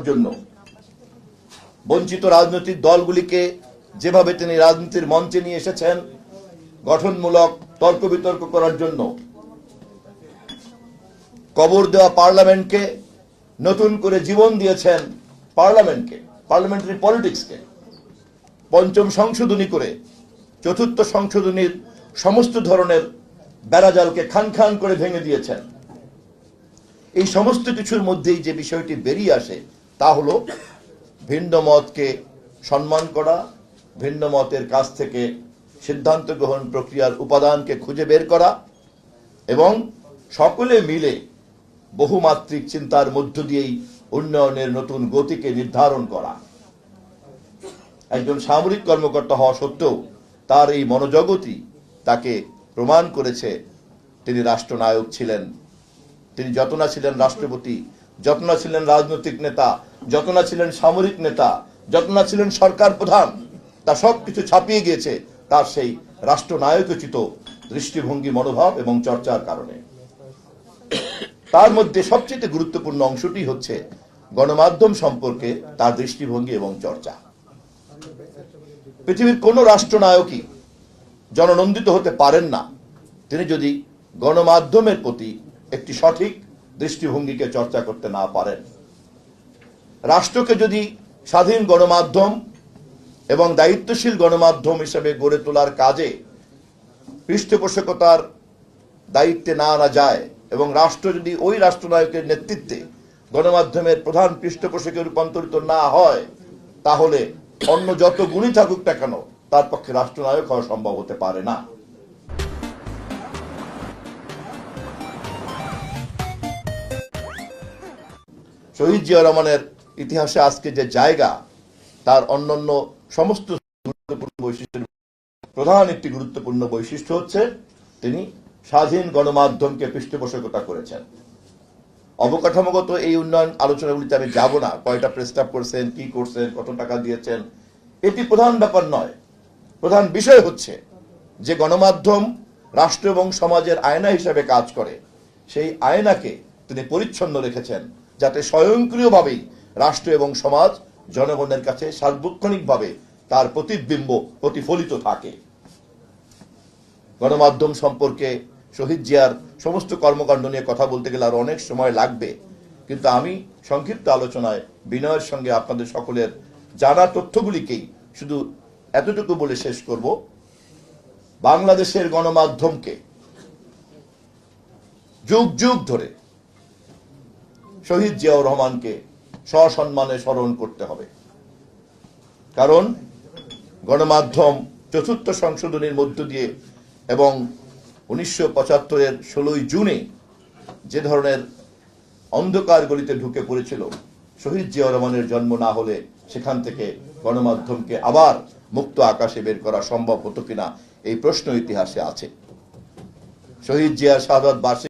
জন্য বঞ্চিত রাজনৈতিক দলগুলিকে যেভাবে তিনি রাজনীতির মঞ্চে নিয়ে এসেছেন গঠনমূলক তর্ক বিতর্ক করার জন্য, কবর দেওয়া পার্লামেন্টকে নতুন করে জীবন দিয়েছেন, পার্লামেন্টারি পলিটিক্সকে পঞ্চম সংশোধনী করে চতুর্থ সংশোধনীর সমস্ত ধরনের বেড়াজালকে খান খান করে ভেঙে দিয়েছেন। এই সমস্ত কিছুর মধ্যেই যে বিষয়টি বেরিয়ে আসে তা হলো ভিন্ন মতকে সম্মান করা, ভিন্ন মতের কাছ থেকে সিদ্ধান্ত গ্রহণ প্রক্রিয়ার উপাদানকে খুঁজে বের করা এবং সকলে মিলে বহুমাত্রিক চিন্তার মধ্য দিয়েই উন্নয়নের নতুন গতিকে নির্ধারণ করা। একজন সামরিক কর্মকর্তা হওয়া সত্ত্বেও তার এই মনোজগতই তাকে প্রমাণ করেছে তিনি রাষ্ট্রনায়ক ছিলেন। তিনি যত না ছিলেন রাষ্ট্রপতি, যত না ছিলেন রাজনৈতিক নেতা, যত না ছিলেন সামরিক নেতা, যত না ছিলেন সরকার প্রধান, তা সবকিছু ছাপিয়ে গিয়েছে তার সেই রাষ্ট্রনায়কোচিত দৃষ্টিভঙ্গি, মনোভাব এবং চর্চার কারণে। তার মধ্যে সবচেয়ে গুরুত্বপূর্ণ অংশটি হচ্ছে গণমাধ্যম সম্পর্কে তার দৃষ্টিভঙ্গি এবং চর্চা। পৃথিবীর কোন রাষ্ট্রনায়কই জননন্দিত হতে পারেন না তিনি যদি গণমাধ্যমের প্রতি একটি সঠিক দৃষ্টিভঙ্গিকে চর্চা করতে না পারেন। রাষ্ট্রকে যদি স্বাধীন গণমাধ্যম এবং দায়িত্বশীল গণমাধ্যম হিসেবে গড়ে তোলার কাজে পৃষ্ঠপোষকতার দায়িত্বে না আনা যায় এবং রাষ্ট্র যদি ওই রাষ্ট্রনায়কের নেতৃত্বে গণমাধ্যমের প্রধান পৃষ্ঠপোষকে রূপান্তরিত না হয়, তাহলে অন্য যত গুণই থাকুক না কেন তার পক্ষে রাষ্ট্রনায়ক হওয়া সম্ভব হতে পারে না। শহীদ জিয়া রহমানের ইতিহাসে আজকে যে জায়গা, তার অন্যান্য সমস্ত গুরুত্বপূর্ণ বৈশিষ্ট্যের প্রধান একটি গুরুত্বপূর্ণ বৈশিষ্ট্য হচ্ছে তিনি স্বাধীন গণমাধ্যমকে পৃষ্ঠপোষকতা করেছেন। অবকাঠামোগত এই উন্নয়ন আলোচনাগুলিতে আমি যাব না, কয়টা প্রস্তাব করছেন, কি করছেন, কত টাকা দিয়েছেন, এটি প্রধান ব্যাপার নয়। প্রধান বিষয় হচ্ছে যে গণমাধ্যম রাষ্ট্র এবং সমাজের আয়না হিসেবে কাজ করে, সেই আয়নাকে তিনি পরিচ্ছন্ন রেখেছেন যাতে স্বয়ংক্রিয়ভাবেই রাষ্ট্র এবং সমাজ জনগণের কাছে সার্বক্ষণিকভাবে তার প্রতিবিম্ব প্রতিফলিত থাকে। গণমাধ্যম সম্পর্কে শহীদ জিয়ার সমস্ত কর্মকাণ্ড নিয়ে কথা বলতে গেলে আর অনেক সময় লাগবে, কিন্তু আমি সংক্ষিপ্ত আলোচনায় বিনয়ের সঙ্গে আপনাদের সকলের জানা তথ্যগুলিকেই শুধু এতটুকু বলে শেষ করব। বাংলাদেশের গণমাধ্যমকে যুগ যুগ ধরে শহীদ জিয়াউর রহমানকে সসম্মানে স্মরণ করতে হবে, কারণ গণমাধ্যম চতুর্থ সংশোধনীর মধ্য দিয়ে এবং 1975-এর 16 জুনে যে ধরনের অন্ধকার গলিতে ঢুকে পড়েছিল, শহীদ জিয়াউর রহমানের জন্ম না হলে সেখান থেকে গণমাধ্যমকে আবার মুক্ত আকাশে বের করা সম্ভব হতো কিনা এই প্রশ্ন ইতিহাসে আছে। শহীদ জিয়ার শাহাদাত বার্ষিকী